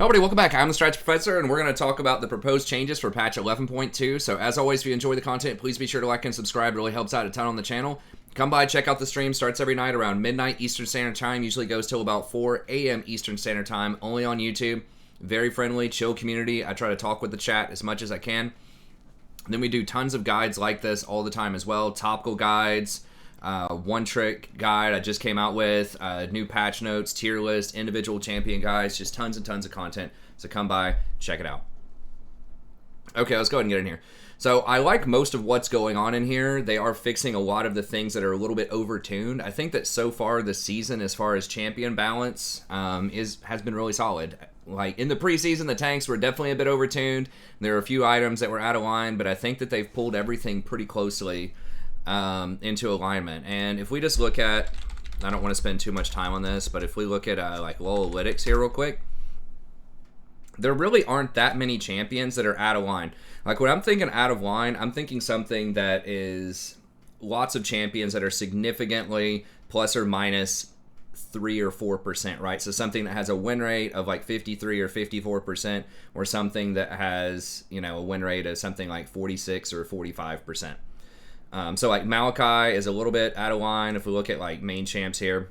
Hello everybody, welcome back. I'm the Strategy Professor, and we're going to talk about the proposed changes for patch 11.2. So as always, if you enjoy the content, please be sure to like and subscribe. It really helps out a ton on the channel. Come by, check out the stream. Starts every night around midnight Eastern Standard Time. Usually goes till about 4 a.m. Eastern Standard Time, only on YouTube. Very friendly, chill community. I try to talk with the chat as much as I can. And then we do tons of guides like this all the time as well. Topical guides, one-trick guide I just came out with, new patch notes, tier list, individual champion guides, just tons and tons of content. So come by, check it out. Okay, let's go ahead and get in here. So I like most of what's going on in here. They are fixing a lot of the things that are a little bit overtuned. I think that so far this season, as far as champion balance, has been really solid. Like in the preseason, the tanks were definitely a bit overtuned. There are a few items that were out of line, but I think that they've pulled everything pretty closely into alignment. And if we just look at, I don't want to spend too much time on this, but if we look at like low analytics here real quick, there really aren't that many champions that are out of line. Like when I'm thinking out of line, I'm thinking something that is lots of champions that are significantly plus or minus 3 or 4%, right? So something that has a win rate of like 53 or 54%, or something that has, you know, a win rate of something like 46 or 45%. So like Maokai is a little bit out of line if we look at like main champs here.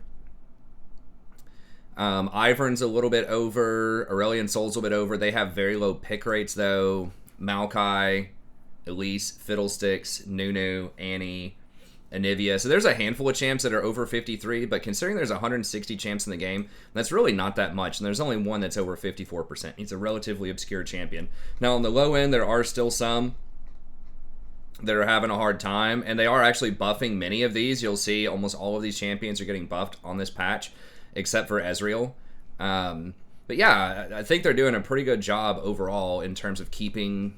Ivern's a little bit over. Aurelion Sol's a little bit over. They have very low pick rates though. Maokai, Elise, Fiddlesticks, Nunu, Annie, Anivia. So there's a handful of champs that are over 53, but considering there's 160 champs in the game, that's really not that much. And there's only one that's over 54%. He's a relatively obscure champion. Now on the low end, there are still some that are having a hard time, and they are actually buffing many of these. You'll see almost all of these champions are getting buffed on this patch, except for Ezreal. But yeah, I think they're doing a pretty good job overall in terms of keeping,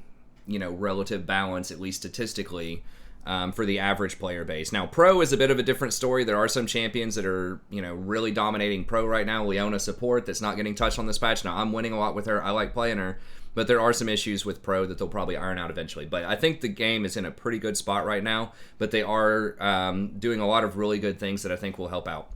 you know, relative balance, at least statistically, for the average player base. Now, Pro is a bit of a different story. There are some champions that are, you know, really dominating Pro right now. Leona Support, that's not getting touched on this patch. Now, I'm winning a lot with her. I like playing her. But there are some issues with Pro that they'll probably iron out eventually. But I think the game is in a pretty good spot right now. But they are doing a lot of really good things that I think will help out.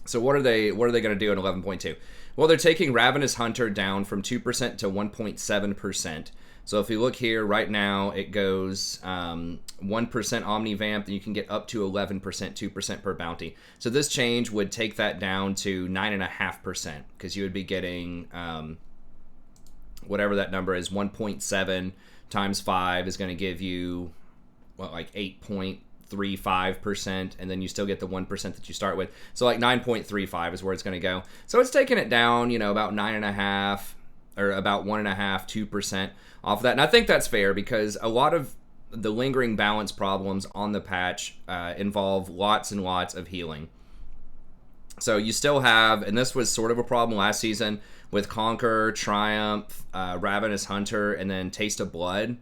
So what are they going to do in 11.2? Well, they're taking Ravenous Hunter down from 2% to 1.7%. So if you look here right now, it goes 1% Omnivamp, and you can get up to 11%, 2% per bounty. So this change would take that down to 9.5%, because you would be getting whatever that number is. 1.7 times 5 is going to give you what, like 8.35%, and then you still get the 1% that you start with. So like 9.35 is where it's going to go. So it's taking it down, you know, about 9.5 or about 1.5, 2% off of that. And I think that's fair, because a lot of the lingering balance problems on the patch involve lots and lots of healing. So you still have, and this was sort of a problem last season with Conquer, Triumph, Ravenous Hunter, and then Taste of Blood.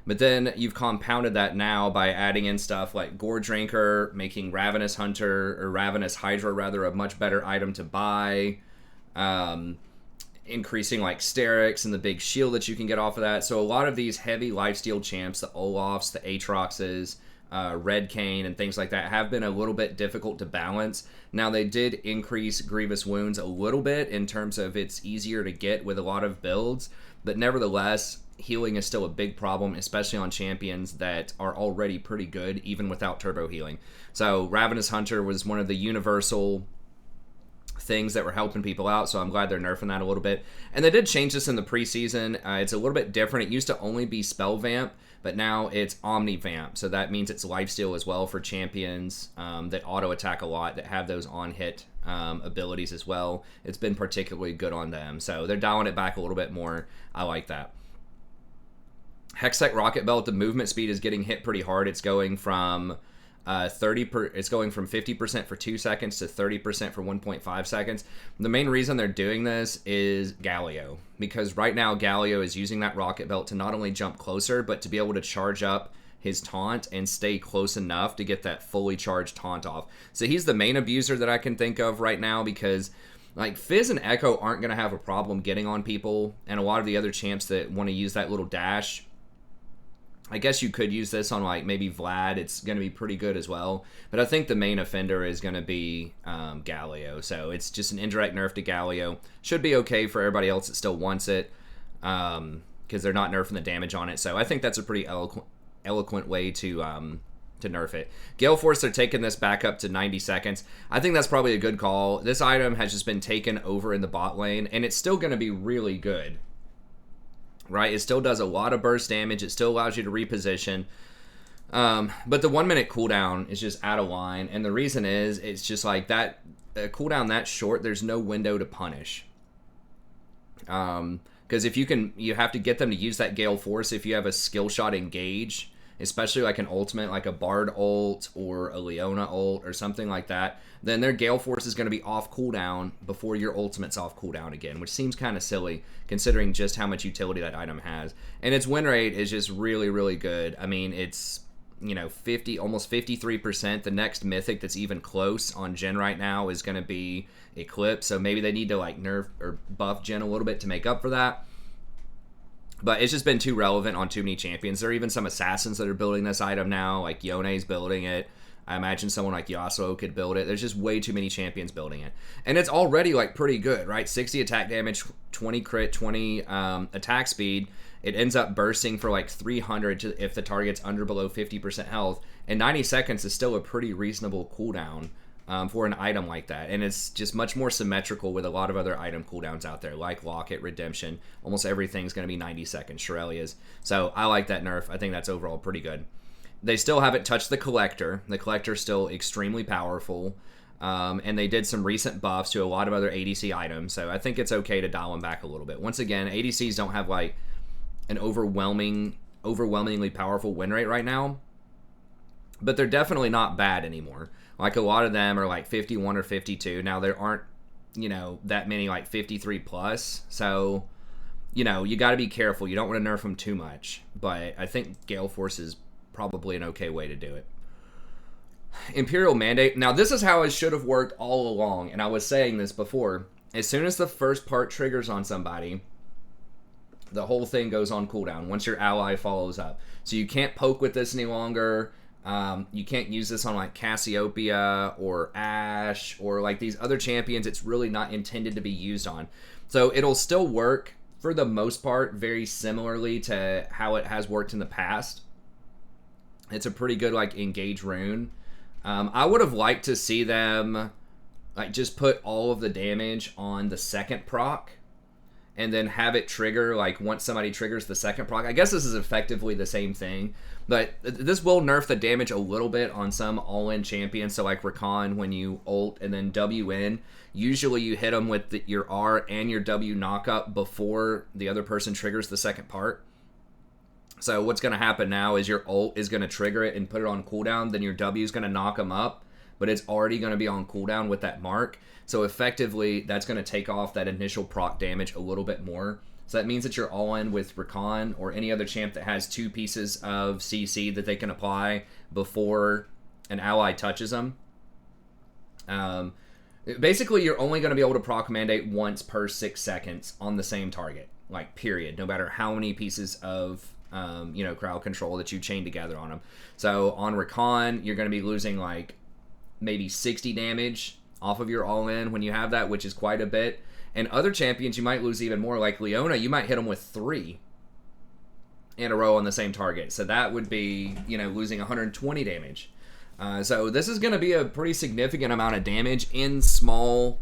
But then you've compounded that now by adding in stuff like Gore Drinker, making Ravenous Hunter, or Ravenous Hydra rather, a much better item to buy. Increasing like Sterix and the big shield that you can get off of that. So a lot of these heavy lifesteal champs, the Olafs, the Aatroxes, Red Cane, and things like that, have been a little bit difficult to balance. Now they did increase Grievous Wounds a little bit in terms of it's easier to get with a lot of builds, but nevertheless, healing is still a big problem, especially on champions that are already pretty good, even without turbo healing. So Ravenous Hunter was one of the universal things that were helping people out, so I'm glad they're nerfing that a little bit. And they did change this in the preseason. It's a little bit different. It used to only be Spell Vamp, but now it's Omni Vamp, so that means it's lifesteal as well for champions that auto attack a lot, that have those on hit abilities as well. It's been particularly good on them, so they're dialing it back a little bit more. I like that. Hextech Rocket Belt, the movement speed is getting hit pretty hard. It's going from it's going from 50% for 2 seconds to 30% for 1.5 seconds. The main reason they're doing this is Galio, because right now Galio is using that rocket belt to not only jump closer, but to be able to charge up his taunt and stay close enough to get that fully charged taunt off. So he's the main abuser that I can think of right now, because like Fizz and Echo aren't going to have a problem getting on people, and a lot of the other champs that want to use that little dash I guess you could use this on like maybe Vlad. It's going to be pretty good as well. But I think the main offender is going to be Galio. So it's just an indirect nerf to Galio. Should be okay for everybody else that still wants it, because they're not nerfing the damage on it. So I think that's a pretty eloquent way to nerf it. Gale Force, they're taking this back up to 90 seconds. I think that's probably a good call. This item has just been taken over in the bot lane, and it's still going to be really good. Right, it still does a lot of burst damage. It still allows you to reposition. But the 1 minute cooldown is just out of line. And the reason is, it's just like that, a cooldown that short, there's no window to punish. Because if you have to get them to use that Gale Force if you have a skill shot engage, especially like an ultimate, like a Bard ult or a Leona ult or something like that, then their Gale Force is going to be off cooldown before your ultimate's off cooldown again, which seems kind of silly considering just how much utility that item has. And its win rate is just really, really good. I mean, it's, you know, almost 53%. The next mythic that's even close on Gen right now is going to be Eclipse, so maybe they need to like nerf or buff Gen a little bit to make up for that. But it's just been too relevant on too many champions. There are even some assassins that are building this item now, like Yone's building it. I imagine someone like Yasuo could build it. There's just way too many champions building it. And it's already like pretty good, right? 60 attack damage, 20 crit, 20 attack speed. It ends up bursting for like 300 if the target's below 50% health. And 90 seconds is still a pretty reasonable cooldown for an item like that. And it's just much more symmetrical with a lot of other item cooldowns out there, like Locket, Redemption. Almost everything's going to be 90 seconds, Shirelia's. So I like that nerf. I think that's overall pretty good. They still haven't touched the Collector. The Collector's still extremely powerful. And they did some recent buffs to a lot of other ADC items. So I think it's okay to dial them back a little bit. Once again, ADCs don't have like an overwhelmingly powerful win rate right now. But they're definitely not bad anymore. Like a lot of them are like 51 or 52. Now there aren't, you know, that many like 53 plus. So, you know, you got to be careful. You don't want to nerf them too much. But I think Gale Force is probably an okay way to do it. Imperial Mandate. Now this is how it should have worked all along. And I was saying this before. As soon as the first part triggers on somebody, the whole thing goes on cooldown once your ally follows up. So you can't poke with this any longer. You can't use this on like Cassiopeia or Ashe or like these other champions it's really not intended to be used on. So it'll still work for the most part very similarly to how it has worked in the past. It's a pretty good like engage rune. I would have liked to see them like just put all of the damage on the second proc and then have it trigger like once somebody triggers the second proc. I guess this is effectively the same thing, but this will nerf the damage a little bit on some all-in champions. So like Rakan, when you ult and then W in, usually you hit them with your R and your W knockup before the other person triggers the second part. So what's going to happen now is your ult is going to trigger it and put it on cooldown, then your W is going to knock them up, but it's already going to be on cooldown with that mark. So effectively, that's going to take off that initial proc damage a little bit more. So that means that you're all in with Rakan or any other champ that has 2 pieces of CC that they can apply before an ally touches them. Basically, you're only going to be able to proc Mandate once per 6 seconds on the same target, like period, no matter how many pieces of crowd control that you chain together on them. So on Rakan, you're going to be losing like maybe 60 damage off of your all-in when you have that, which is quite a bit. And other champions, you might lose even more. Like Leona, you might hit them with 3 in a row on the same target. So that would be, losing 120 damage. So this is going to be a pretty significant amount of damage in smaller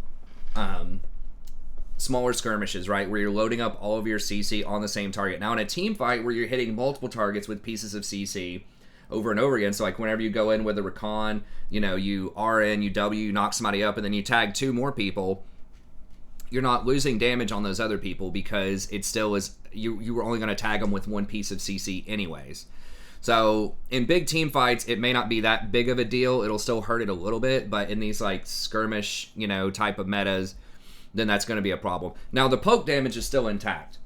skirmishes, right? Where you're loading up all of your CC on the same target. Now in a team fight where you're hitting multiple targets with pieces of CC over and over again. So like whenever you go in with a Rakan, you RN, you W, you knock somebody up, and then you tag 2 more people, you're not losing damage on those other people because it still is, you were only going to tag them with 1 piece of CC anyways. So in big team fights, it may not be that big of a deal. It'll still hurt it a little bit, but in these like skirmish, type of metas, then that's going to be a problem. Now the poke damage is still intact.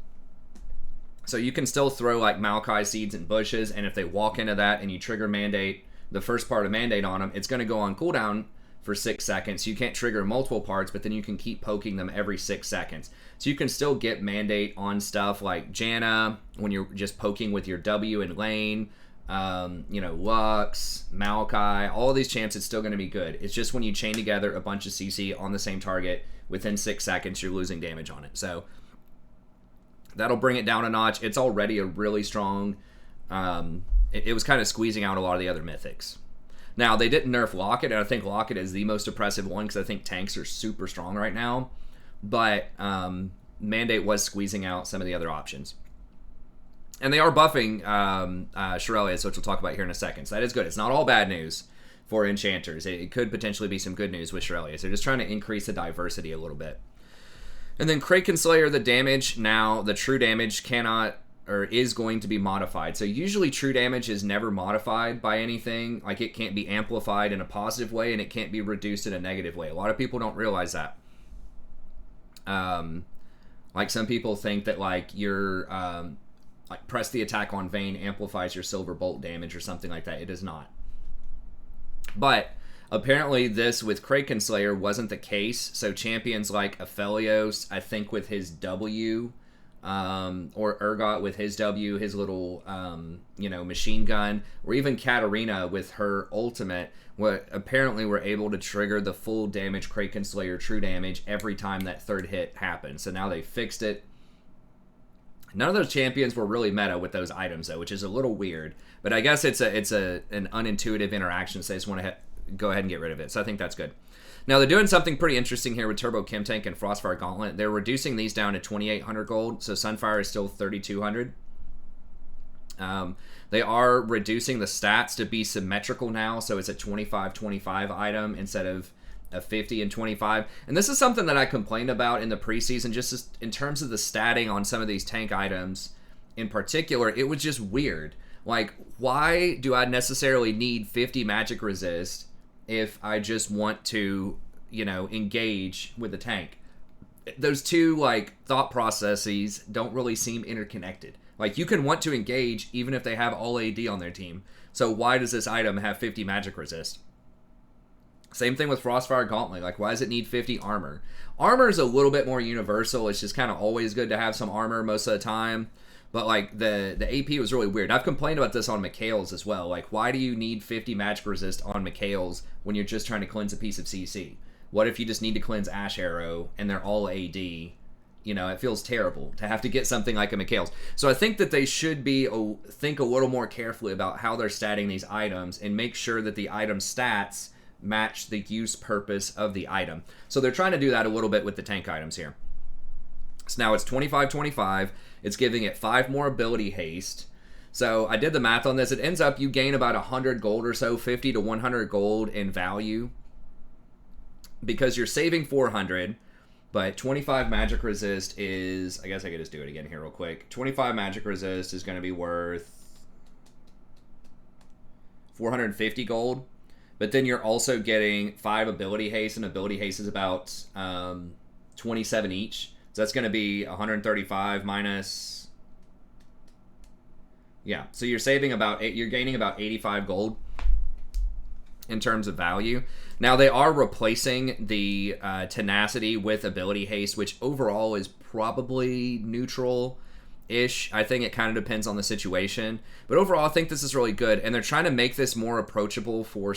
So you can still throw like Maokai seeds and bushes, and if they walk into that and you trigger Mandate, the first part of Mandate on them, it's going to go on cooldown for 6 seconds. You can't trigger multiple parts, but then you can keep poking them every 6 seconds. So you can still get Mandate on stuff like Janna when you're just poking with your W in lane. Lux, Maokai, all of these champs, it's still going to be good. It's just when you chain together a bunch of CC on the same target, within 6 seconds, you're losing damage on it. So that'll bring it down a notch. It's already a really strong... It was kind of squeezing out a lot of the other mythics. Now, they didn't nerf Locket, and I think Locket is the most oppressive one because I think tanks are super strong right now. But Mandate was squeezing out some of the other options. And they are buffing Shirelius, which we'll talk about here in a second. So that is good. It's not all bad news for enchanters. It could potentially be some good news with Shirelius. They're just trying to increase the diversity a little bit. And then Kraken Slayer, the damage, now the true damage cannot... or is going to be modified. So usually true damage is never modified by anything. Like, it can't be amplified in a positive way, and it can't be reduced in a negative way. A lot of people don't realize that. Like, some people think that, like, your like press the attack on Vayne amplifies your Silver Bolt damage or something like that. It does not. But apparently this with Kraken Slayer wasn't the case. So champions like Aphelios, I think with his W, or Urgot with his W, his little, machine gun, or even Katarina with her ultimate, apparently were able to trigger the full damage Kraken Slayer true damage every time that third hit happened. So now they fixed it. None of those champions were really meta with those items, though, which is a little weird. But I guess it's an unintuitive interaction, so they just want to go ahead and get rid of it. So I think that's good. Now, they're doing something pretty interesting here with Turbo Chem Tank and Frostfire Gauntlet. They're reducing these down to 2,800 gold, so Sunfire is still 3,200. They are reducing the stats to be symmetrical now, so it's a 25-25 item instead of a 50 and 25. And this is something that I complained about in the preseason, just in terms of the statting on some of these tank items in particular. It was just weird. Like, why do I necessarily need 50 magic resist if I just want to, engage with the tank? Those two, thought processes don't really seem interconnected. Like, you can want to engage even if they have all AD on their team. So why does this item have 50 magic resist? Same thing with Frostfire Gauntlet. Like, why does it need 50 armor? Armor is a little bit more universal. It's just kind of always good to have some armor most of the time. But, the AP was really weird. I've complained about this on Mikhail's as well. Like, why do you need 50 magic resist on Mikhail's when you're just trying to cleanse a piece of CC? What if you just need to cleanse Ash Arrow and they're all AD? It feels terrible to have to get something like a Mikhail's. So I think that they should think a little more carefully about how they're statting these items and make sure that the item stats match the use purpose of the item. So they're trying to do that a little bit with the tank items here. So now it's 25-25. It's giving it 5 more ability haste. So I did the math on this. It ends up you gain about 100 gold or so, 50 to 100 gold in value, because you're saving 400, but 25 magic resist is, I guess I could just do it again here real quick. 25 magic resist is going to be worth 450 gold. But then you're also getting 5 ability haste, and ability haste is about 27 each. So that's going to be 135 minus... Yeah, so you're saving you're gaining about 85 gold in terms of value. Now, they are replacing the tenacity with ability haste, which overall is probably neutral-ish. I think it kind of depends on the situation. But overall, I think this is really good. And they're trying to make this more approachable for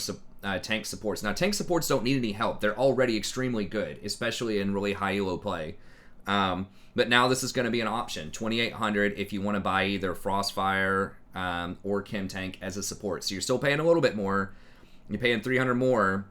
tank supports. Now, tank supports don't need any help. They're already extremely good, especially in really high elo play. But now this is going to be an option. 2,800 if you want to buy either Frostfire or Chem Tank as a support. So you're still paying a little bit more. You're paying 300 more.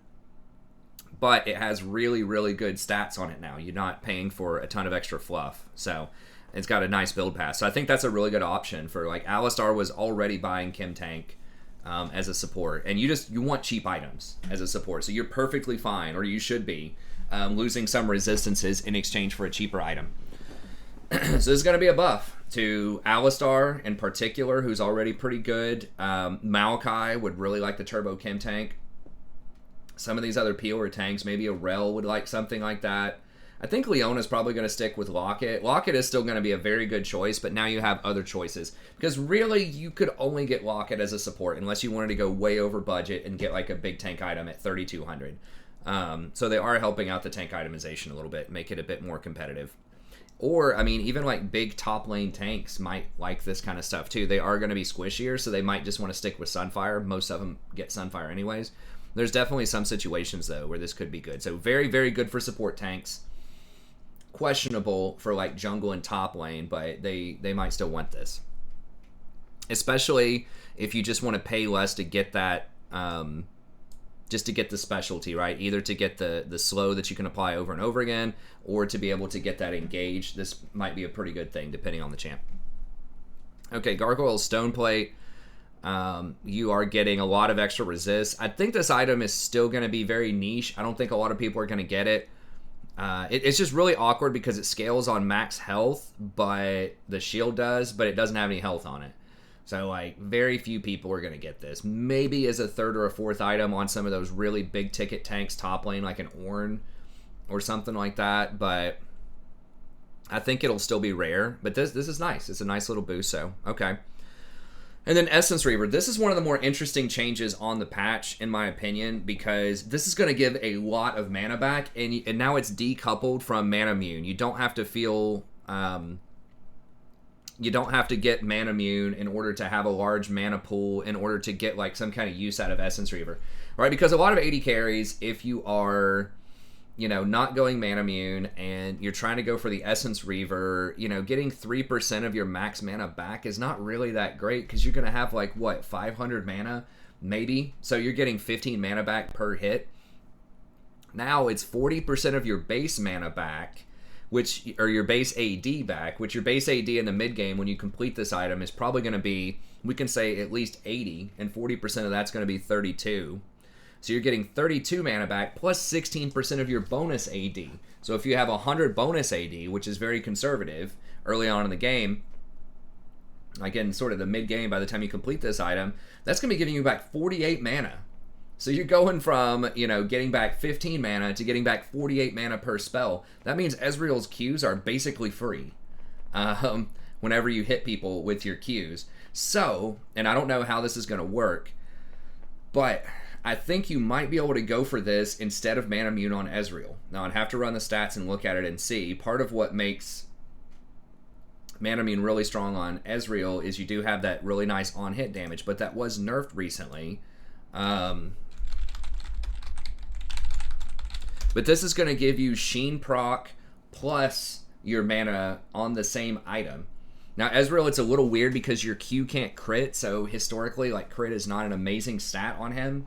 But it has really, really good stats on it now. You're not paying for a ton of extra fluff. So it's got a nice build pass. So I think that's a really good option for, Alistar was already buying Chem Tank as a support. And you want cheap items as a support. So you're perfectly fine, or you should be, losing some resistances in exchange for a cheaper item. So this is going to be a buff to Alistar in particular, who's already pretty good. Maokai would really like the Turbo Chem Tank. Some of these other Peeler tanks, maybe a Rel would like something like that. I think Leona's probably going to stick with Locket. Locket is still going to be a very good choice, but now you have other choices. Because really, you could only get Locket as a support unless you wanted to go way over budget and get a big tank item at 3,200. So they are helping out the tank itemization a little bit, make it a bit more competitive. Or, I mean, even like big top lane tanks might like this kind of stuff too. They are going to be squishier, so they might just want to stick with Sunfire. Most of them get Sunfire anyways. There's definitely some situations, though, where this could be good. So very, very good for support tanks. Questionable for like jungle and top lane, but they might still want this. Especially if you just want to pay less to get that, just to get the specialty, right? Either to get the slow that you can apply over and over again, or to be able to get that engage. This might be a pretty good thing, depending on the champ. Okay, Gargoyle Stone Plate. You are getting a lot of extra resist. I think this item is still going to be very niche. I don't think a lot of people are going to get it. It's just really awkward because it scales on max health, but the shield does, but it doesn't have any health on it. So, like, very few people are going to get this. Maybe as a third or a fourth item on some of those really big ticket tanks top lane, like an Ornn or something like that. But I think it'll still be rare. But this is nice. It's a nice little boost, so, okay. And then Essence Reaver. This is one of the more interesting changes on the patch, in my opinion, because this is going to give a lot of mana back, and now it's decoupled from Mana Immune. You don't have to feel... you don't have to get Mana Immune in order to have a large mana pool in order to get like some kind of use out of Essence Reaver, right? Because a lot of AD carries, if you are, you know, not going Mana Immune and you're trying to go for the Essence Reaver, you know, getting 3% of your max mana back is not really that great because you're going to have like, what, 500 mana maybe? So you're getting 15 mana back per hit. Now it's 40% of your base mana back, which, or your base AD back, which your base AD in the mid game when you complete this item is probably going to be, we can say at least 80, and 40% of that's going to be 32. So you're getting 32 mana back plus 16% of your bonus AD. So if you have 100 bonus AD, which is very conservative early on in the game, again, sort of the mid game by the time you complete this item, that's going to be giving you back 48 mana. So you're going from, you know, getting back 15 mana to getting back 48 mana per spell. That means Ezreal's Qs are basically free whenever you hit people with your Qs. So, and I don't know how this is going to work, but I think you might be able to go for this instead of Mana Immune on Ezreal. Now, I'd have to run the stats and look at it and see. Part of what makes Mana Immune really strong on Ezreal is you do have that really nice on-hit damage, but that was nerfed recently. But this is going to give you Sheen proc plus your mana on the same item. Now, Ezreal, it's a little weird because your Q can't crit, so historically, like, crit is not an amazing stat on him.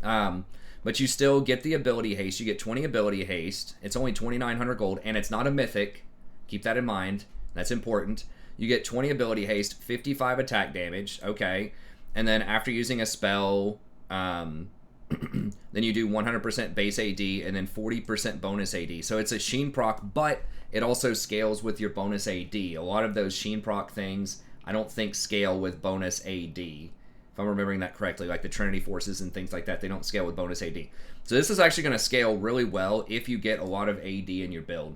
But you still get the ability haste. You get 20 ability haste. It's only 2,900 gold, and it's not a mythic. Keep that in mind. That's important. You get 20 ability haste, 55 attack damage. Okay. And then after using a spell... then you do 100% base AD and then 40% bonus AD. So it's a Sheen proc, but it also scales with your bonus AD. A lot of those Sheen proc things, I don't think scale with bonus AD. If I'm remembering that correctly, like the Trinity Forces and things like that, they don't scale with bonus AD. So this is actually going to scale really well if you get a lot of AD in your build.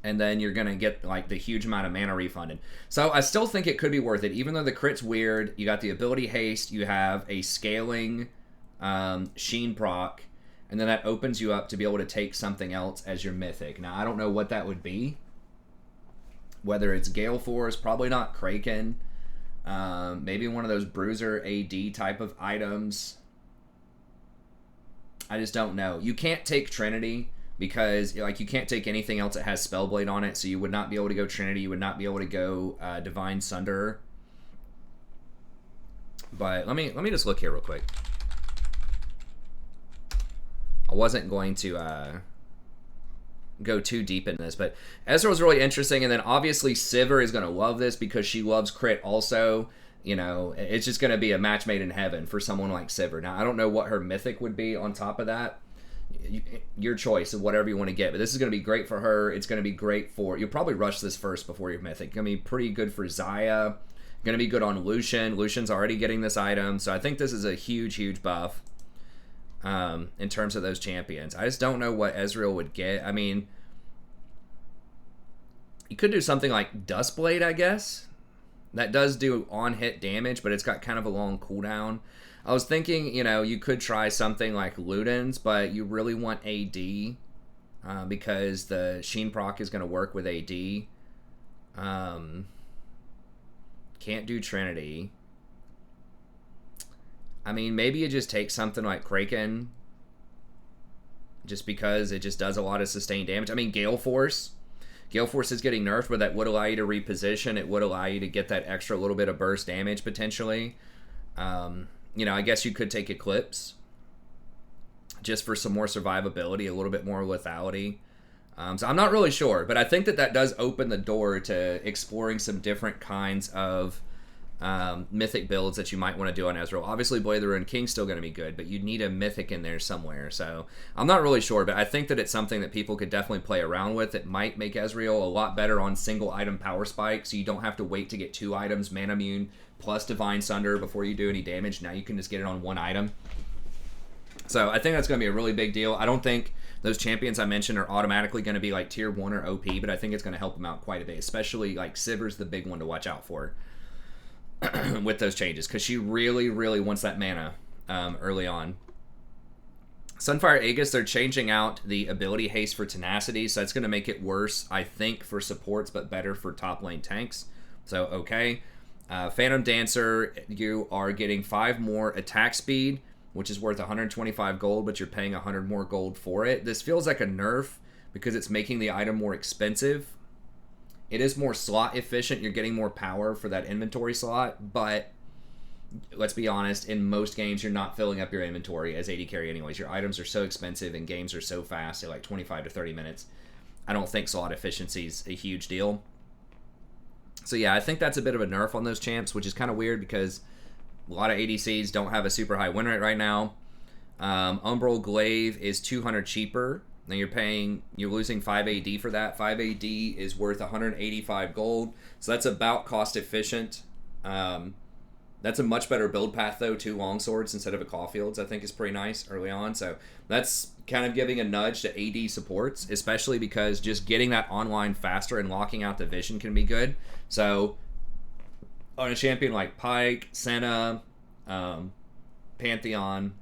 And then you're going to get like the huge amount of mana refunded. So I still think it could be worth it. Even though the crit's weird, you got the ability haste, you have a scaling Sheen proc, and then that opens you up to be able to take something else as your mythic. Now, I don't know what that would be. Whether it's Gale Force, probably not Kraken. Maybe one of those Bruiser AD type of items. I just don't know. You can't take Trinity because like you can't take anything else that has Spellblade on it, so you would not be able to go Trinity. You would not be able to go Divine Sunderer. But let me just look here real quick. I wasn't going to go too deep in this, but Ezra was really interesting, and then obviously Sivir is going to love this because she loves crit also. You know, it's just going to be a match made in heaven for someone like Sivir. Now, I don't know what her mythic would be on top of that. Your choice of whatever you want to get, but this is going to be great for her. It's going to be great for... You'll probably rush this first before your mythic. Going to be pretty good for Xayah. Going to be good on Lucian. Lucian's already getting this item, so I think this is a huge, huge buff in terms of those champions. I just don't know what Ezreal would get. I mean, you could do something like Dustblade, I guess. That does do on-hit damage, but it's got kind of a long cooldown. I was thinking, you know, you could try something like Ludens, but you really want AD because the Sheen proc is going to work with AD. Can't do Trinity. I mean, maybe you just take something like Kraken just because it just does a lot of sustained damage. I mean, Gale Force. Gale Force is getting nerfed, but that would allow you to reposition. It would allow you to get that extra little bit of burst damage, potentially. You know, I guess you could take Eclipse just for some more survivability, a little bit more lethality. So I'm not really sure, but I think that does open the door to exploring some different kinds of mythic builds that you might want to do on Ezreal. Obviously, Blade of the Ruined King's still going to be good, but you need a mythic in there somewhere. So I'm not really sure, but I think that it's something that people could definitely play around with. It might make Ezreal a lot better on single item power spike, so you don't have to wait to get 2 items, Mana Immune plus Divine Sunder before you do any damage. Now you can just get it on 1 item. So I think that's going to be a really big deal. I don't think those champions I mentioned are automatically going to be like tier 1 or OP, but I think it's going to help them out quite a bit, especially like Sivir's the big one to watch out for with those changes, because she really, really wants that mana early on. Sunfire Aegis, they're changing out the ability haste for tenacity, so that's going to make it worse, I think, for supports, but better for top lane tanks. So, okay. Phantom Dancer, you are getting 5 more attack speed, which is worth 125 gold, but you're paying 100 more gold for it. This feels like a nerf because it's making the item more expensive. It is more slot efficient. You're getting more power for that inventory slot, but let's be honest, in most games, you're not filling up your inventory as AD carry anyways. Your items are so expensive and games are so fast, they're like 25 to 30 minutes. I don't think slot efficiency is a huge deal. So yeah, I think that's a bit of a nerf on those champs, which is kind of weird because a lot of ADCs don't have a super high win rate right now. Umbral Glaive is 200 cheaper. Now you're losing 5 AD for that. 5 AD is worth 185 gold. So that's about cost efficient. That's a much better build path though, 2 longswords instead of a Caulfield's, I think is pretty nice early on. So that's kind of giving a nudge to AD supports, especially because just getting that online faster and locking out the vision can be good. So on a champion like Pyke, Senna, Pantheon,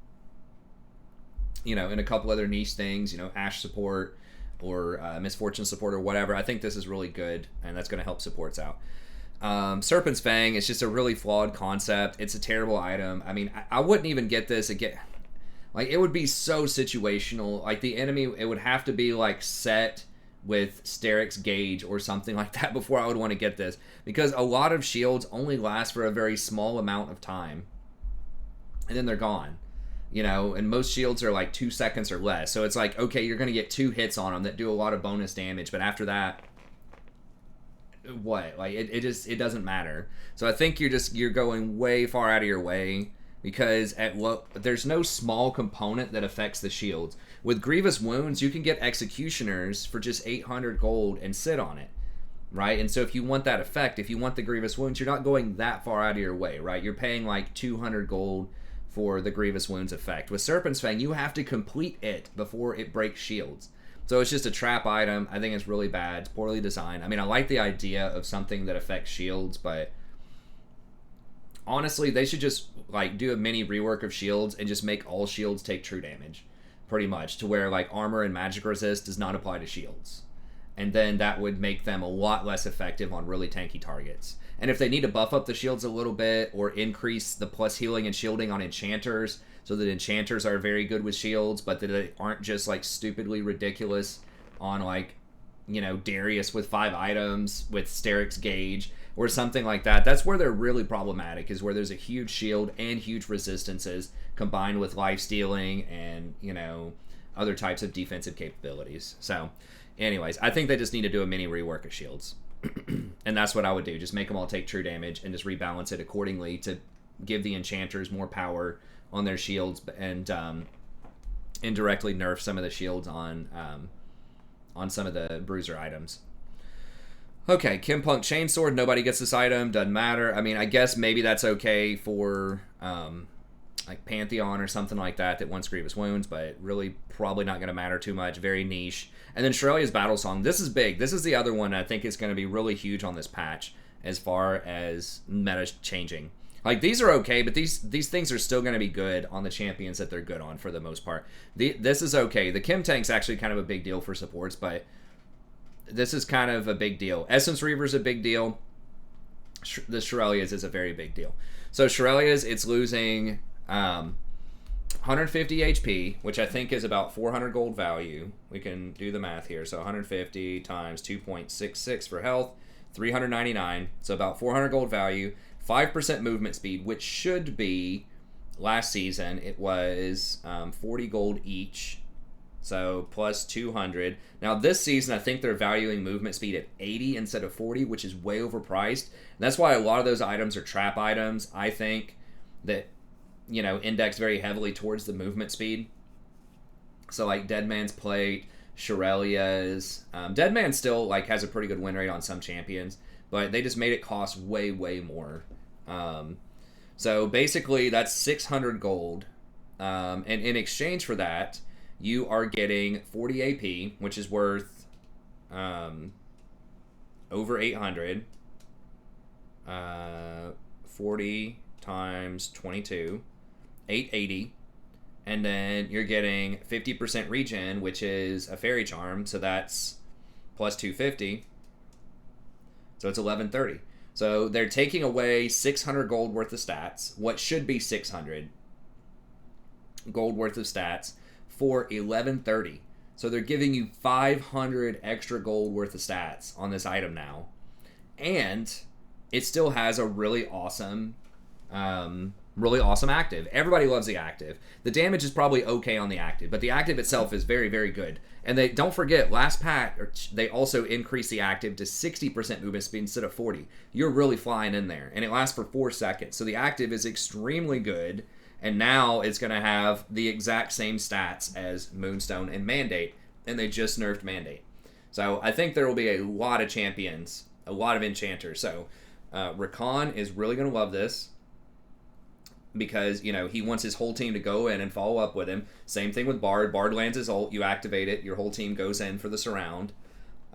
you know, and a couple other niche things, you know, Ashe support or Misfortune support or whatever, I think this is really good, and that's going to help supports out. Serpent's Fang is just a really flawed concept. It's a terrible item. I mean, I wouldn't even get this again. Like, it would be so situational. Like, the enemy, it would have to be, like, set with Steric's Gauge or something like that before I would want to get this. Because a lot of shields only last for a very small amount of time. And then they're gone. You know, and most shields are like 2 seconds or less. So it's like, okay, you're going to get 2 hits on them that do a lot of bonus damage. But after that, what? Like, it doesn't matter. So I think you're going way far out of your way. Because there's no small component that affects the shields. With Grievous Wounds, you can get Executioners for just 800 gold and sit on it, right? And so if you want that effect, if you want the Grievous Wounds, you're not going that far out of your way, right? You're paying like 200 gold for the Grievous Wounds effect. With Serpent's Fang, you have to complete it before it breaks shields. So it's just a trap item. I think it's really bad. It's poorly designed. I mean, I like the idea of something that affects shields, but honestly, they should just like do a mini rework of shields and just make all shields take true damage, pretty much, to where like armor and magic resist does not apply to shields. And then that would make them a lot less effective on really tanky targets. And if they need to buff up the shields a little bit or increase the plus healing and shielding on enchanters so that enchanters are very good with shields, but that they aren't just like stupidly ridiculous on like, you know, Darius with 5 items with Steric's Gauge or something like that. That's where they're really problematic, is where there's a huge shield and huge resistances combined with life stealing and, you know, other types of defensive capabilities. So anyways, I think they just need to do a mini rework of shields. And that's what I would do. Just make them all take true damage and just rebalance it accordingly to give the enchanters more power on their shields and indirectly nerf some of the shields on some of the bruiser items. Okay, Kimpunk Chainsword, nobody gets this item, doesn't matter. I mean, I guess maybe that's okay for like Pantheon or something like that wants Grievous Wounds, but really probably not going to matter too much, very niche. And then Shurelya's Battle Song, this is big. This is the other one I think is going to be really huge on this patch as far as meta changing. Like, these are okay, but these things are still going to be good on the champions that they're good on for the most part. This is okay. The Kim Tank's actually kind of a big deal for supports, but this is kind of a big deal. Essence Reaver's a big deal. The Shirelia's is a very big deal. So Shirelia's, it's losing 150 HP, which I think is about 400 gold value. We can do the math here. So 150 times 2.66 for health, 399. So about 400 gold value. 5% movement speed, which should be, last season, it was 40 gold each. So plus 200. Now this season, I think they're valuing movement speed at 80 instead of 40, which is way overpriced. And that's why a lot of those items are trap items, I think, that, you know, index very heavily towards the movement speed. So like Dead Man's Plate, Shirelia's. Dead Man still like has a pretty good win rate on some champions, but they just made it cost way, way more. So basically that's 600 gold. And in exchange for that, you are getting 40 AP, which is worth over 800. 40 times 22, 880. And then you're getting 50% regen, which is a fairy charm, so that's plus 250. So it's 1130. So they're taking away 600 gold worth of stats, what should be 600 gold worth of stats, for 1130. So they're giving you 500 extra gold worth of stats on this item now. And it still has a really awesome active. Everybody loves the active. The damage is probably okay on the active, but the active itself is very, very good. And they don't forget, last patch, they also increased the active to 60% movement speed instead of 40. You're really flying in there, and it lasts for 4 seconds. So the active is extremely good, and now it's going to have the exact same stats as Moonstone and Mandate, and they just nerfed Mandate. So I think there will be a lot of champions, a lot of enchanters. So Rakan is really going to love this, because, you know, he wants his whole team to go in and follow up with him. Same thing with Bard. Bard lands his ult, you activate it, your whole team goes in for the surround.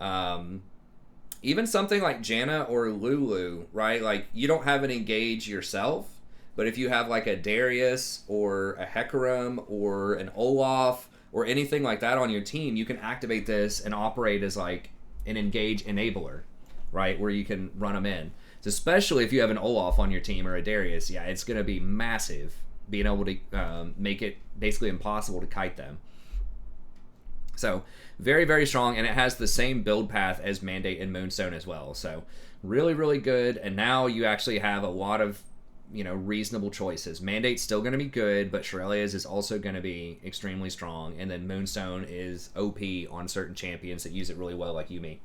Even something like Janna or Lulu, right? Like, you don't have an engage yourself, but if you have like a Darius or a Hecarim or an Olaf or anything like that on your team, you can activate this and operate as like an engage enabler, right? Where you can run them in. So especially if you have an Olaf on your team or a Darius, yeah, it's going to be massive being able to make it basically impossible to kite them. So very, very strong, and it has the same build path as Mandate and Moonstone as well. So really, really good, and now you actually have a lot of, you know, reasonable choices. Mandate's still going to be good, but Shirelia's is also going to be extremely strong, and then Moonstone is OP on certain champions that use it really well, like Yumi.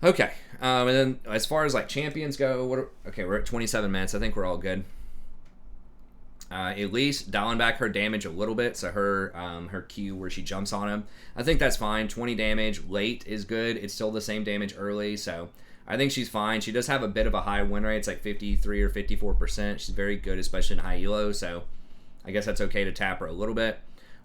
Okay, and then as far as like champions go, okay, we're at 27 minutes. I think we're all good. Elise dialing back her damage a little bit, so her Q where she jumps on him, I think that's fine. 20 damage late is good. It's still the same damage early, so I think she's fine. She does have a bit of a high win rate. It's like 53 or 54%. She's very good, especially in high elo, so I guess that's okay to tap her a little bit.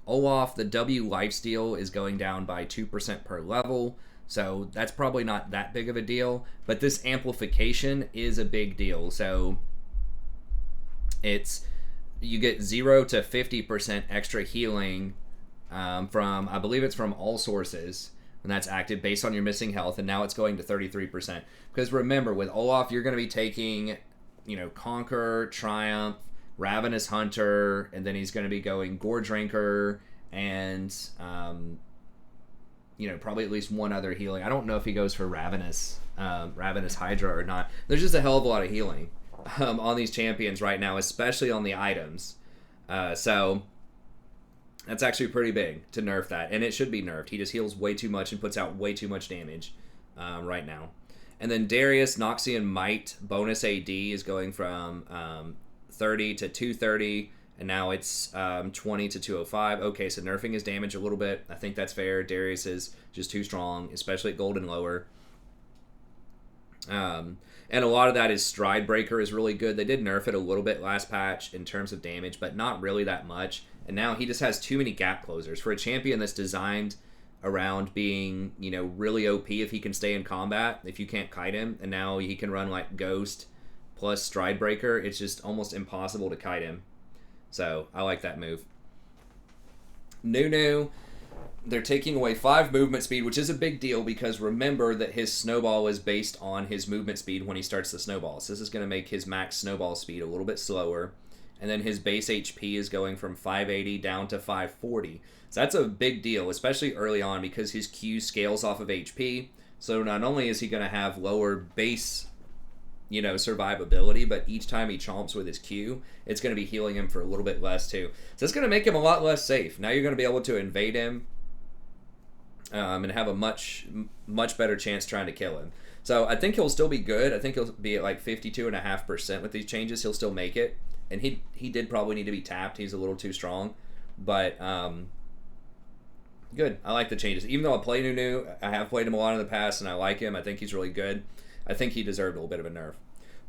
Olaf, the W lifesteal is going down by 2% per level. So that's probably not that big of a deal, but this amplification is a big deal. So you get 0 to 50% extra healing from, I believe it's from all sources, and that's active based on your missing health, and now it's going to 33%. Because remember, with Olaf, you're going to be taking, you know, Conquer, Triumph, Ravenous Hunter, and then he's going to be going Gore Drinker, and you know, probably at least one other healing. I don't know if he goes for Ravenous Hydra or not. There's just a hell of a lot of healing on these champions right now, especially on the items. So that's actually pretty big to nerf that, and it should be nerfed. He just heals way too much and puts out way too much damage right now. And then Darius, Noxian Might bonus AD is going from 30 to 230. And now it's 20 to 205. Okay, so nerfing his damage a little bit. I think that's fair. Darius is just too strong, especially at gold and lower. And a lot of that is Stride Breaker is really good. They did nerf it a little bit last patch in terms of damage, but not really that much. And now he just has too many gap closers. For a champion that's designed around being, you know, really OP if he can stay in combat, if you can't kite him. And now he can run like Ghost, plus Stride Breaker, it's just almost impossible to kite him. So I like that move. Nunu, they're taking away 5 movement speed, which is a big deal because remember that his snowball is based on his movement speed when he starts the snowball. So this is going to make his max snowball speed a little bit slower. And then his base HP is going from 580 down to 540. So that's a big deal, especially early on because his Q scales off of HP. So not only is he going to have lower base, survivability, but each time he chomps with his Q, it's going to be healing him for a little bit less too. So it's going to make him a lot less safe. Now you're going to be able to invade him and have a much better chance trying to kill him. So I think he'll still be good. I think he'll be at like 52.5% with these changes. He'll still make it. And he did probably need to be tapped. He's a little too strong. But good. I like the changes. Even though I play Nunu, I have played him a lot in the past, and I like him. I think he's really good. I think he deserved a little bit of a nerf.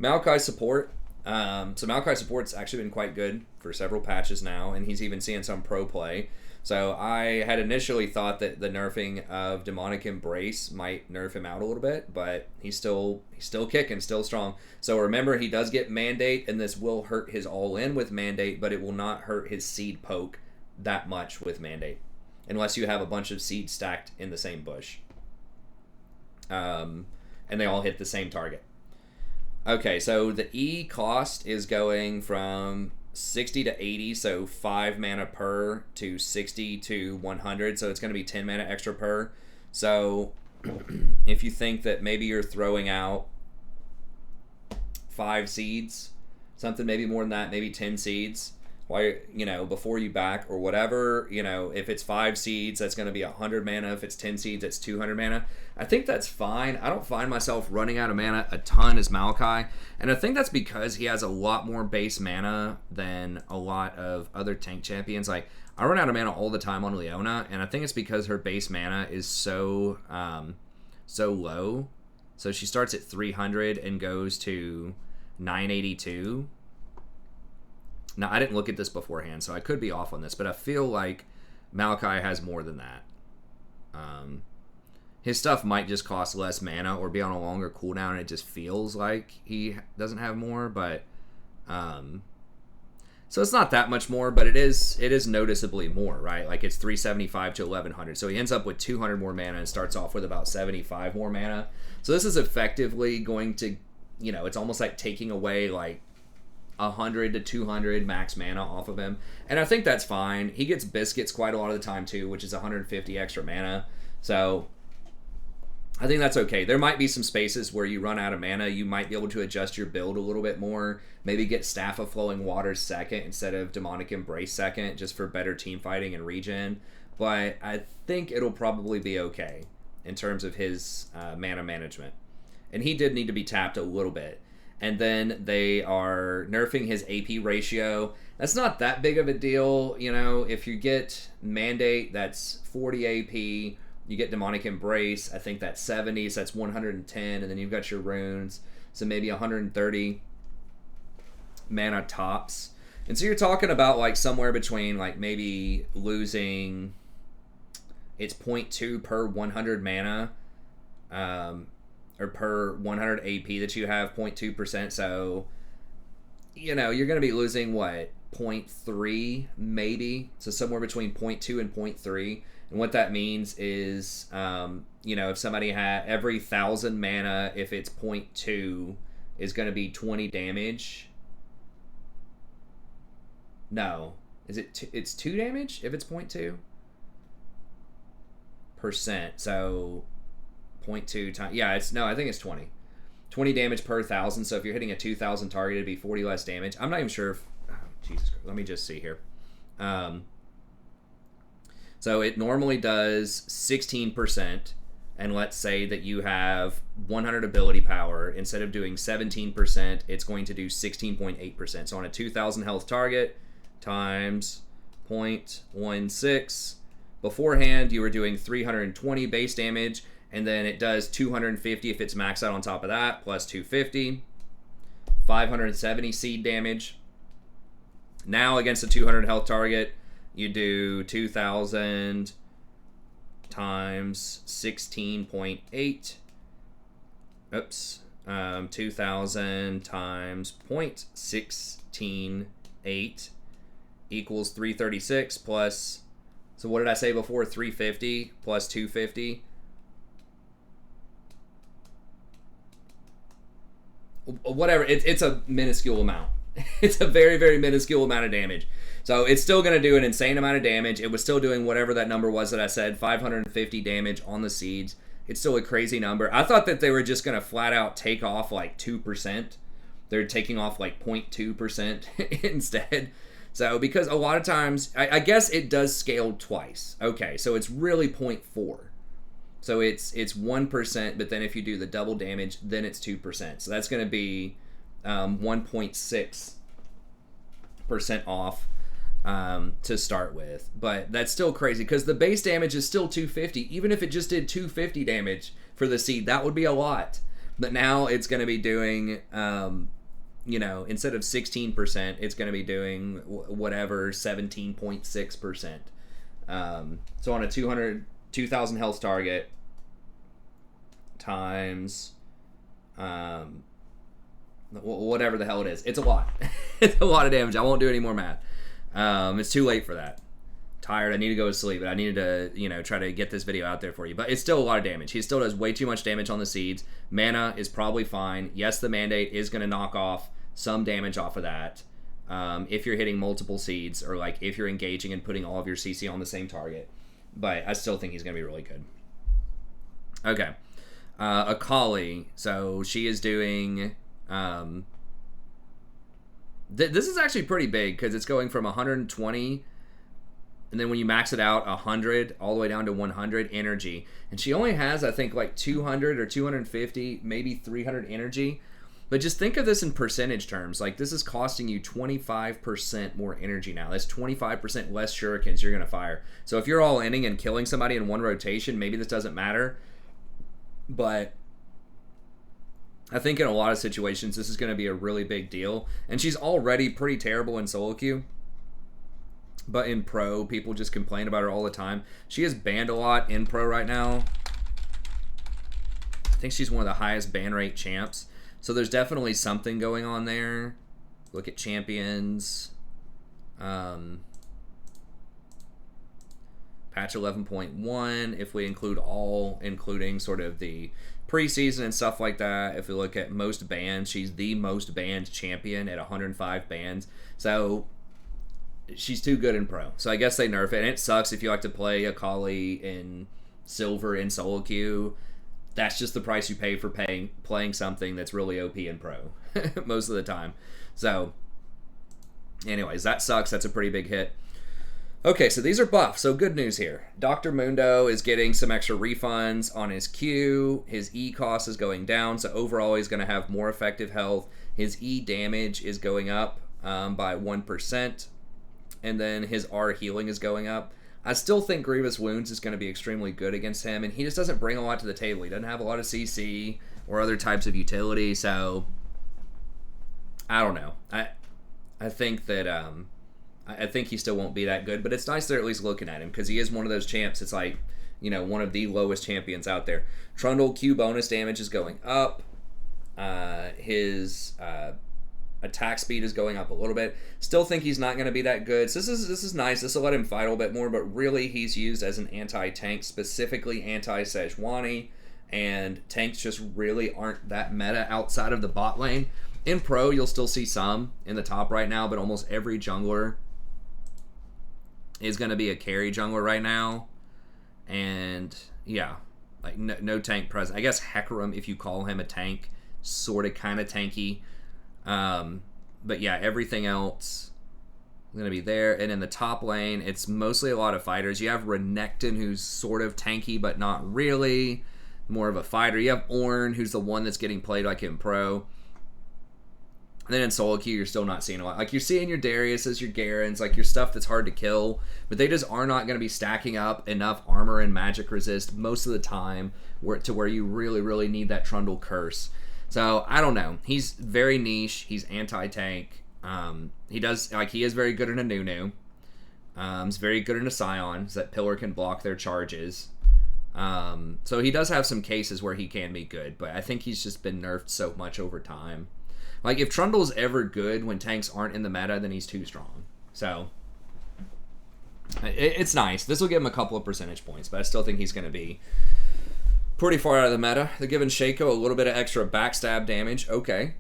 Maokai Support. So Maokai Support's actually been quite good for several patches now, and he's even seeing some pro play. So I had initially thought that the nerfing of Demonic Embrace might nerf him out a little bit, but he's still kicking, still strong. So remember, he does get Mandate, and this will hurt his all-in with Mandate, but it will not hurt his Seed poke that much with Mandate, unless you have a bunch of seeds stacked in the same bush. And they all hit the same target. Okay, so the E cost is going from 60 to 80, so 5 mana per, to 60 to 100, so it's going to be 10 mana extra per. So if you think that maybe you're throwing out 5 seeds, something maybe more than that, maybe 10 seeds, before you back or whatever, if it's 5 seeds, that's going to be 100 mana. If it's 10 seeds, it's 200 mana. I think that's fine. I don't find myself running out of mana a ton as Maokai, and I think that's because he has a lot more base mana than a lot of other tank champions. Like, I run out of mana all the time on Leona, and I think it's because her base mana is so low. So she starts at 300 and goes to 982. Now, I didn't look at this beforehand, so I could be off on this, but I feel like Maokai has more than that. His stuff might just cost less mana or be on a longer cooldown, and it just feels like he doesn't have more, but... so it's not that much more, but it is noticeably more, right? Like, it's 375 to 1100, so he ends up with 200 more mana and starts off with about 75 more mana. So this is effectively going to, it's almost like taking away, like, 100 to 200 max mana off of him, and I think that's fine. He gets Biscuits quite a lot of the time too, which is 150 extra mana, so I think that's okay. There might be some spaces where you run out of mana. You might be able to adjust your build a little bit more, maybe get Staff of Flowing Waters second instead of Demonic Embrace second, just for better team fighting and regen, but I think it'll probably be okay in terms of his mana management. And he did need to be tapped a little bit. And then they are nerfing his AP ratio. That's not that big of a deal. If you get Mandate, that's 40 AP. You get Demonic Embrace, I think that's 70, so that's 110. And then you've got your runes, so maybe 130 mana tops. And so you're talking about like somewhere between like maybe losing, it's 0.2 per 100 mana. Or per 100 AP that you have, 0.2%. So, you're going to be losing, what, 0.3 maybe? So somewhere between 0.2 and 0.3. And what that means is, if somebody had every 1,000 mana, if it's 0.2, is going to be 20 damage. No. It's 2 damage if it's 0.2%. So... 0.2 times, I think it's 20 damage per 1,000. So if you're hitting a 2,000 target, it'd be 40 less damage. I'm not even sure if, Jesus Christ, let me just see here. So it normally does 16%, and let's say that you have 100 ability power. Instead of doing 17%, it's going to do 16.8%. So on a 2,000 health target times 0.16, beforehand you were doing 320 base damage, and then it does 250 if it's maxed out on top of that, plus 250, 570 seed damage. Now against a 200 health target, you do 2,000 times 16.8. Oops, 2,000 times 0.168 equals 336 plus, so what did I say before? 350 plus 250. Whatever, it's a minuscule amount. It's a very, very minuscule amount of damage. So it's still going to do an insane amount of damage. It was still doing whatever that number was that I said, 550 damage on the seeds. It's still a crazy number. I thought that they were just going to flat out take off like 2%. They're taking off like 0.2% instead. So because a lot of times, I guess it does scale twice. Okay, so it's really 0.4. So it's 1%, but then if you do the double damage, then it's 2%. So that's going to be 1.6% off to start with. But that's still crazy because the base damage is still 250. Even if it just did 250 damage for the seed, that would be a lot. But now it's going to be doing, instead of 16%, it's going to be doing whatever, 17.6%. So on a 2,000 health target times whatever the hell it is. It's a lot. It's a lot of damage. I won't do any more math. It's too late for that. Tired. I need to go to sleep, but I needed to, try to get this video out there for you. But it's still a lot of damage. He still does way too much damage on the seeds. Mana is probably fine. Yes, the Mandate is going to knock off some damage off of that. If you're hitting multiple seeds, or like if you're engaging and putting all of your CC on the same target. But I still think he's going to be really good. Okay. Akali. So she is doing... this is actually pretty big because it's going from 120, and then when you max it out, 100, all the way down to 100 energy. And she only has, I think, like 200 or 250, maybe 300 energy. But just think of this in percentage terms. Like, this is costing you 25% more energy now. That's 25% less shurikens you're going to fire. So if you're all inning and killing somebody in one rotation, maybe this doesn't matter. But I think in a lot of situations, this is going to be a really big deal. And she's already pretty terrible in solo queue. But in pro, people just complain about her all the time. She is banned a lot in pro right now. I think she's one of the highest ban rate champs. So there's definitely something going on there. Look at champions. Patch 11.1, if we include all, including sort of the preseason and stuff like that. If we look at most bans, she's the most banned champion at 105 bans. So she's too good in pro. So I guess they nerf it. And it sucks if you like to play Akali in silver in solo queue. That's just the price you pay for playing something that's really OP in pro most of the time. So anyways, that sucks. That's a pretty big hit. Okay, so these are buffs. So good news here. Dr. Mundo is getting some extra refunds on his Q. His E cost is going down, so overall he's going to have more effective health. His E damage is going up by 1%. And then his R healing is going up. I still think Grievous Wounds is going to be extremely good against him, and he just doesn't bring a lot to the table. He doesn't have a lot of CC or other types of utility, so I don't know. I think that I think he still won't be that good, but it's nice they're at least looking at him because he is one of those champs. It's like, one of the lowest champions out there. Trundle Q bonus damage is going up. His attack speed is going up a little bit. Still think he's not going to be that good. So this is nice. This will let him fight a little bit more, but really he's used as an anti-tank, specifically anti-Sejuani, and tanks just really aren't that meta outside of the bot lane. In pro, you'll still see some in the top right now, but almost every jungler is going to be a carry jungler right now. And yeah, like no tank present. I guess Hecarim, if you call him a tank, sort of kind of tanky. But yeah, everything else is going to be there. And in the top lane, it's mostly a lot of fighters. You have Renekton, who's sort of tanky, but not really. More of a fighter. You have Ornn, who's the one that's getting played like in pro. And then in solo queue, you're still not seeing a lot. Like, you're seeing your Dariuses, your Garens, like your stuff that's hard to kill, but they just are not going to be stacking up enough armor and magic resist most of the time to where you really, really need that Trundle curse. So, I don't know. He's very niche. He's anti-tank. He is very good in a Nunu. He's very good in a Scion, so that Pillar can block their charges. So he does have some cases where he can be good, but I think he's just been nerfed so much over time. Like, if Trundle's ever good when tanks aren't in the meta, then he's too strong. So, it's nice. This will give him a couple of percentage points, but I still think he's going to be pretty far out of the meta. They're giving Shaco a little bit of extra backstab damage. Okay.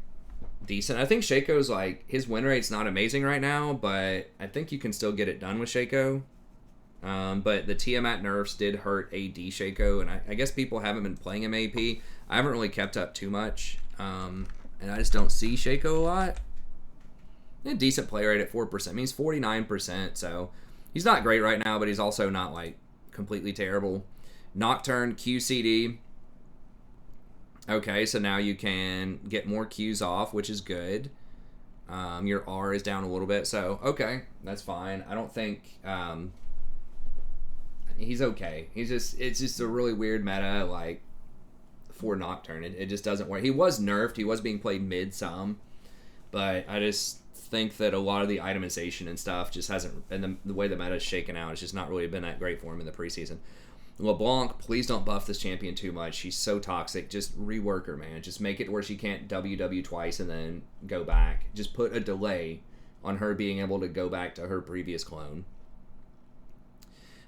Decent. I think Shaco's, like, his win rate's not amazing right now, but I think you can still get it done with Shaco. But the Tiamat nerfs did hurt AD Shaco, and I guess people haven't been playing him AP. I haven't really kept up too much. And I just don't see Shaco a lot. A decent play rate at 4%. I mean, he's 49%, so he's not great right now, but he's also not, like, completely terrible. Nocturne, QCD. Okay, so now you can get more Qs off, which is good. Your R is down a little bit, so, okay, that's fine. I don't think, he's okay. It's just a really weird meta, like, for Nocturne. It just doesn't work. He was nerfed. He was being played mid some, but I just think that a lot of the itemization and stuff just hasn't, and the way the meta is shaken out, it's just not really been that great for him in the preseason. LeBlanc, please don't buff this champion too much. She's so toxic. Just rework her, man. Just make it where she can't WW twice and then go back. Just put a delay on her being able to go back to her previous clone.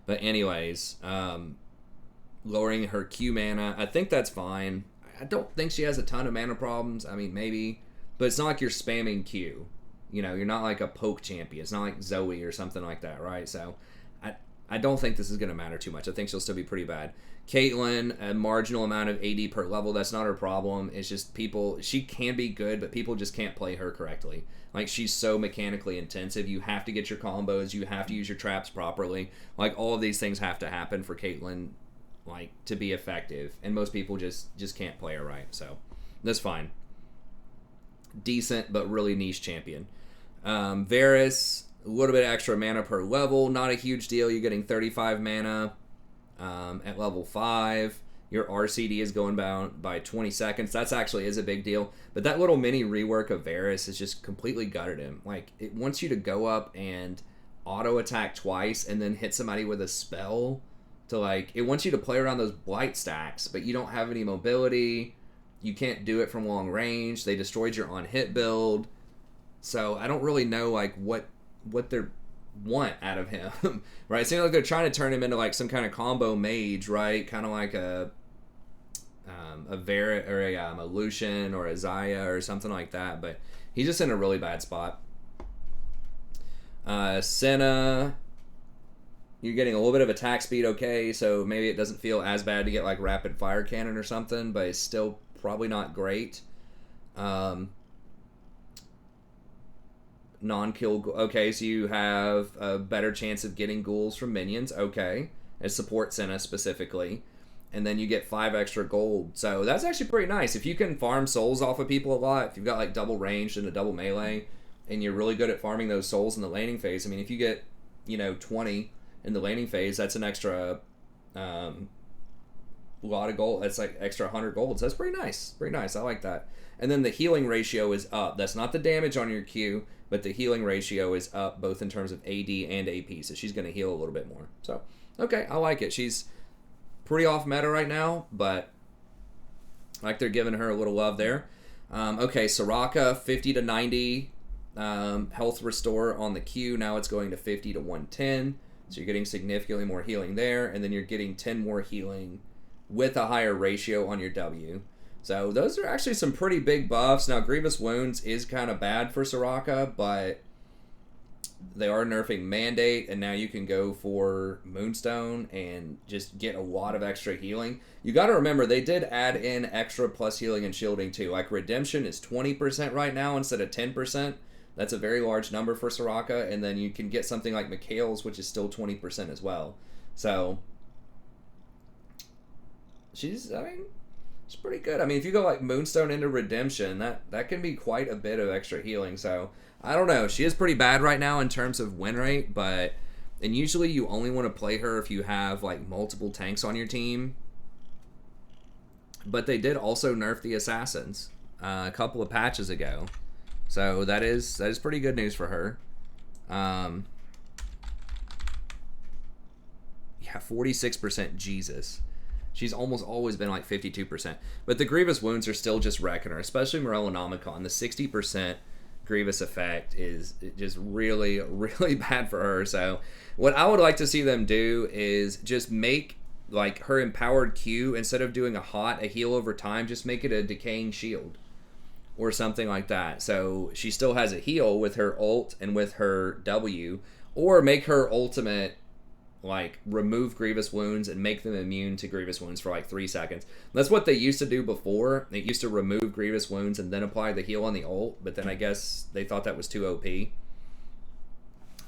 But anyways, lowering her Q mana, I think that's fine. I don't think she has a ton of mana problems. I mean, maybe. But it's not like you're spamming Q. You know, you're not like a poke champion. It's not like Zoe or something like that, right? So, I don't think this is going to matter too much. I think she'll still be pretty bad. Caitlyn, a marginal amount of AD per level. That's not her problem. It's just people... She can be good, but people just can't play her correctly. Like, she's so mechanically intensive. You have to get your combos. You have to use your traps properly. Like, all of these things have to happen for Caitlyn, like, to be effective. And most people just can't play her right. So, that's fine. Decent, but really niche champion. Varus... A little bit extra mana per level, not a huge deal. You're getting 35 mana at level 5. Your RCD is going down by 20 seconds. That's actually is a big deal. But that little mini rework of Varus has just completely gutted him. Like, it wants you to go up and auto-attack twice and then hit somebody with a spell. To like, it wants you to play around those blight stacks, but you don't have any mobility. You can't do it from long range. They destroyed your on-hit build. So I don't really know, like, what they want out of him, right? It seems like they're trying to turn him into like some kind of combo mage, right? Kind of like a Varus or a Lucian or a Xayah or something like that. But he's just in a really bad spot. Senna, you're getting a little bit of attack speed, okay, so maybe it doesn't feel as bad to get like rapid fire cannon or something, but it's still probably not great. Non-kill, okay, so you have a better chance of getting ghouls from minions, okay, as support Senna specifically, and then you get 5 extra gold, so that's actually pretty nice. If you can farm souls off of people a lot, if you've got like double ranged and a double melee, and you're really good at farming those souls in the laning phase, I mean, if you get, 20 in the laning phase, that's an extra lot of gold. That's like extra 100 golds. That's pretty nice. Pretty nice. I like that. And then the healing ratio is up. That's not the damage on your Q, but the healing ratio is up both in terms of AD and AP. So she's going to heal a little bit more. So, okay, I like it. She's pretty off meta right now, but like they're giving her a little love there. Okay, Soraka, 50 to 90 health restore on the Q. Now it's going to 50 to 110. So you're getting significantly more healing there. And then you're getting 10 more healing with a higher ratio on your W. So those are actually some pretty big buffs. Now, Grievous Wounds is kind of bad for Soraka, but they are nerfing Mandate, and now you can go for Moonstone and just get a lot of extra healing. You got to remember, they did add in extra plus healing and shielding too. Like, Redemption is 20% right now instead of 10%. That's a very large number for Soraka, and then you can get something like Mikhail's, which is still 20% as well. So, she's pretty good. I mean, if you go like Moonstone into Redemption, that can be quite a bit of extra healing. So, I don't know. She is pretty bad right now in terms of win rate, and usually you only want to play her if you have like multiple tanks on your team. But they did also nerf the assassins a couple of patches ago. So that is pretty good news for her. Yeah, 46%, Jesus. She's almost always been like 52%. But the Grievous wounds are still just wrecking her, especially Morellonomicon. The 60% Grievous effect is just really, really bad for her. So what I would like to see them do is just make like her empowered Q, instead of doing a heal over time, just make it a decaying shield or something like that. So she still has a heal with her ult and with her W, or make her ultimate like remove Grievous wounds and make them immune to Grievous wounds for like 3 seconds. That's what they used to do before. They used to remove Grievous wounds and then apply the heal on the ult, but then I guess they thought that was too OP.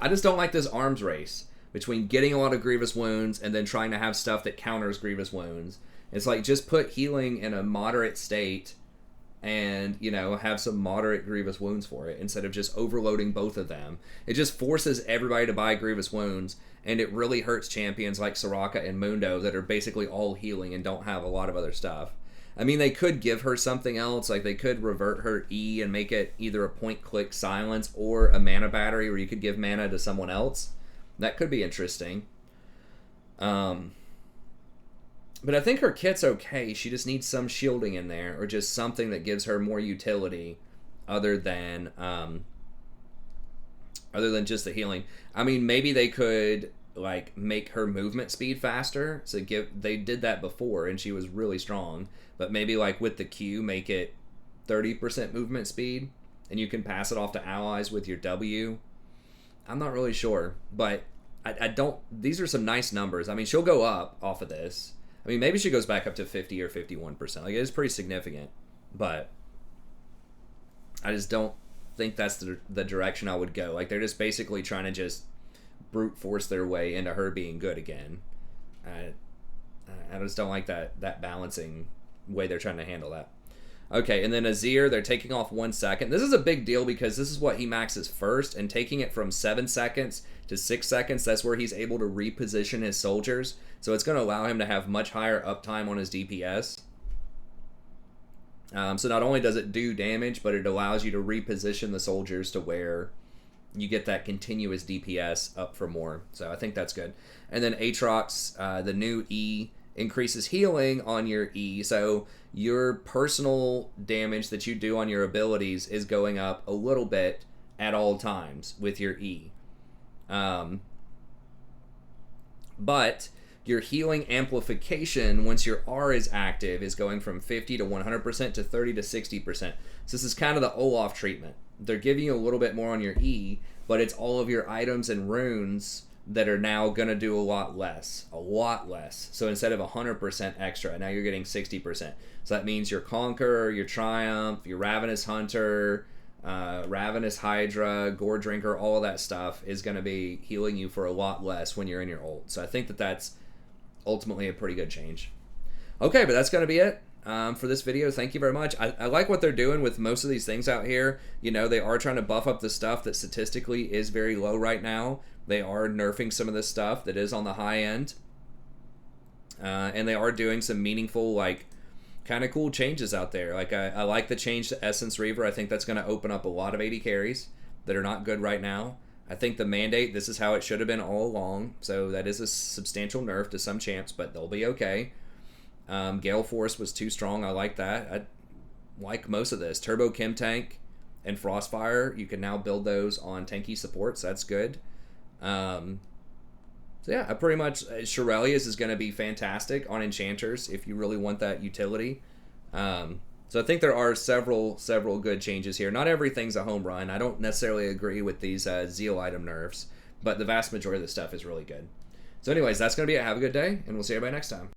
I just don't like this arms race between getting a lot of Grievous wounds and then trying to have stuff that counters Grievous wounds. It's like, just put healing in a moderate state and, you know, have some moderate Grievous wounds for it instead of just overloading both of them. It just forces everybody to buy Grievous wounds, and it really hurts champions like Soraka and Mundo that are basically all healing and don't have a lot of other stuff. I mean, they could give her something else, like they could revert her E and make it either a point-click silence or a mana battery where you could give mana to someone else. That could be interesting. But I think her kit's okay. She just needs some shielding in there, or just something that gives her more utility other than just the healing. I mean, maybe they could like make her movement speed faster. So they did that before and she was really strong. But maybe like with the Q, make it 30% movement speed and you can pass it off to allies with your W. I'm not really sure, but I don't. These are some nice numbers. I mean, she'll go up off of this. I mean, maybe she goes back up to 50 or 51%. Like, it is pretty significant, but I just don't think that's the direction I would go. Like, they're just basically trying to just brute force their way into her being good again. I just don't like that balancing way they're trying to handle that. Okay, and then Azir, they're taking off 1 second. This is a big deal because this is what he maxes first, and taking it from 7 seconds to 6 seconds, that's where he's able to reposition his soldiers. So it's going to allow him to have much higher uptime on his DPS. So not only does it do damage, but it allows you to reposition the soldiers to where you get that continuous DPS up for more. So I think that's good. And then Aatrox, the new E, increases healing on your E. So your personal damage that you do on your abilities is going up a little bit at all times with your E. But your healing amplification, once your R is active, is going from 50 to 100% to 30 to 60%. So this is kind of the Olaf treatment. They're giving you a little bit more on your E, but it's all of your items and runes that are now going to do a lot less. So instead of 100% extra, now you're getting 60%. So that means your Conqueror, your Triumph, your Ravenous Hunter, Ravenous Hydra, Gore Drinker, all of that stuff is going to be healing you for a lot less when you're in your ult. So I think that's ultimately a pretty good change. Okay, but that's going to be it for this video. Thank you very much. I like what they're doing with most of these things out here. You know, they are trying to buff up the stuff that statistically is very low right now. They are nerfing some of this stuff that is on the high end. And they are doing some meaningful, like, kind of cool changes out there. Like, I like the change to Essence Reaver. I think that's going to open up a lot of AD carries that are not good right now. I think the Mandate, this is how it should have been all along. So that is a substantial nerf to some champs, but they'll be okay. Gale Force was too strong. I like that. I like most of this. Turbo Chem Tank and Frostfire, you can now build those on tanky supports. That's good. So yeah, I pretty much, Shirelius is going to be fantastic on Enchanters if you really want that utility. So I think there are several good changes here. Not everything's a home run. I don't necessarily agree with these Zeal item nerfs, but the vast majority of the stuff is really good. So anyways, that's going to be it. Have a good day, and we'll see everybody next time.